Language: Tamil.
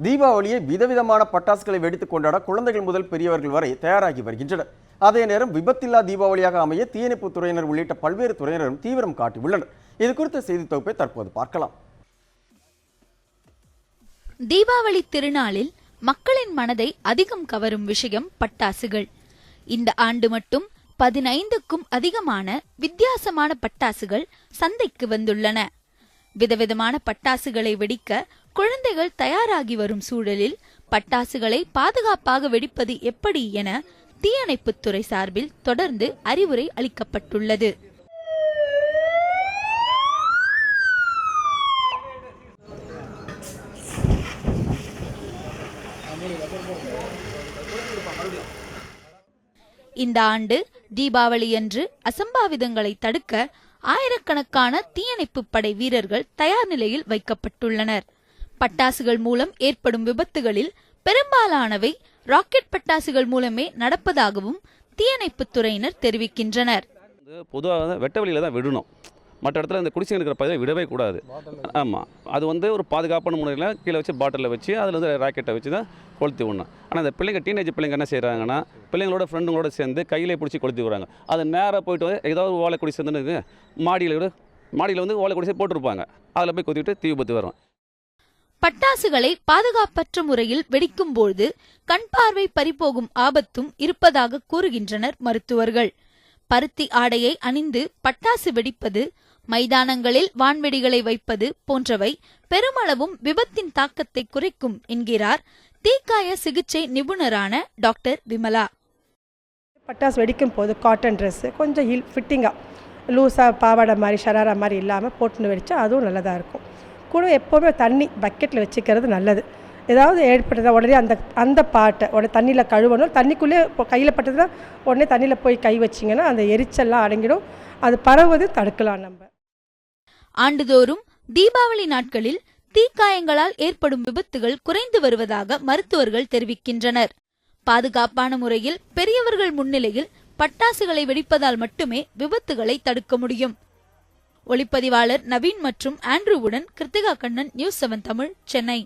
தீபாவளியை விதவிதமான பட்டாசுகளை வெடித்துக் கொண்டாட குழந்தைகள் முதல் பெரியவர்கள் வரை தயாராகி வருகின்றனர். அதே நேரம் விபத்தில்லா தீபாவளியாக அமைய தீயணைப்பு துறையினர் உள்ளிட்ட பல்வேறு துறையினரும் தீவிரம் காட்டியுள்ளனர். இது குறித்த செய்தி தொகுப்பை தற்போது பார்க்கலாம். தீபாவளி திருநாளில் மக்களின் மனதை அதிகம் கவரும் விஷயம் பட்டாசுகள். இந்த ஆண்டு மட்டும் 15க்கும் அதிகமான வித்தியாசமான பட்டாசுகள் சந்தைக்கு வந்துள்ளன. விதவிதமான பட்டாசுகளை வெடிக்க குழந்தைகள் தயாராகி வரும் சூழலில் பட்டாசுகளை பாதுகாப்பாக வெடிப்பது எப்படி என தீயணைப்புத்துறை சார்பில் தொடர்ந்து அறிவுரை அளிக்கப்பட்டுள்ளது. இந்த ஆண்டு தீபாவளியன்று அசம்பாவிதங்களை தடுக்க ஆயிரக்கணக்கான தீயணைப்பு படை வீரர்கள் தயார் நிலையில் வைக்கப்பட்டுள்ளனர். பட்டாசுகள் மூலம் ஏற்படும் விபத்துகளில் பெரும்பாலானவை ராக்கெட் பட்டாசுகள் மூலமே நடப்பதாகவும் தீயணைப்புத் துறையினர் தெரிவிக்கின்றனர். பொதுவாக வெட்ட வழியில தான் விடணும். மற்ற இடத்துல இந்த குடிசை இருக்கிற பகுதியில் விடவே கூடாது. ஆமாம், அது ஒரு பாதுகாப்பான முறையில் கீழே வச்சு பாட்டிலில் வச்சு அதில் ராக்கெட்டை வச்சு தான் கொளுத்தி விடணும். ஆனால் இந்த பிள்ளைங்க டீனேஜ் பிள்ளைங்க என்ன செய்கிறாங்கன்னா பிள்ளைங்களோட ஃப்ரெண்டுங்களோட சேர்ந்து கையிலே பிடிச்சி கொளுத்தி விடுறாங்க. அது நேராக போயிட்டு ஏதாவது ஒரு ஓலை குடிசை வந்து மாடியில் வந்து ஓலை குடிசை போட்டிருப்பாங்க. அதில் போய் கொத்திவிட்டு தீ விபத்து வரும். பட்டாசுகளை பாதுகாப்பற்ற முறையில் வெடிக்கும்போது கண் பார்வை பறிபோகும் ஆபத்தும் இருப்பதாக கூறுகின்றனர் மருத்துவர்கள். பருத்தி ஆடையை அணிந்து பட்டாசு வெடிப்பது, மைதானங்களில் வான்வெடிகளை வைப்பது போன்றவை பெருமளவும் விபத்தின் தாக்கத்தை குறைக்கும் என்கிறார் தீக்காய சிகிச்சை நிபுணரான டாக்டர் விமலா. பட்டாசு வெடிக்கும் போது காட்டன் ட்ரெஸ்ஸு கொஞ்சம் ஃபிட்டிங்காக லூஸாக பாவாடை மாதிரி ஷராரா மாதிரி இல்லாமல் போட்டுன்னு வெடித்தா அதுவும் நல்லதாக இருக்கும். கூட எப்போவுமே தண்ணி பக்கெட்டில் வச்சுக்கிறது நல்லது. ஏதாவது ஏற்பட்டதா உடனே அந்த பாட்டை உடனே தண்ணியில் கழுவணும். தண்ணிக்குள்ளே கையில் பட்டதுன்னா உடனே தண்ணியில் போய் கை வச்சிங்கன்னா அந்த எரிச்சல்லாம் அடங்கிடும். அது பரவுவது தடுக்கலாம். நம்ம ஆண்டுதோறும் தீபாவளி நாட்களில் தீக்காயங்களால் ஏற்படும் விபத்துகள் குறைந்து வருவதாக மருத்துவர்கள் தெரிவிக்கின்றனர். பாதுகாப்பான முறையில் பெரியவர்கள் முன்னிலையில் பட்டாசுகளை வெடிப்பதால் மட்டுமே விபத்துகளை தடுக்க முடியும். ஒளிப்பதிவாளர் நவீன் மற்றும் ஆண்ட்ரூவுடன் கிருத்திகா கண்ணன், நியூஸ் 7 தமிழ், சென்னை.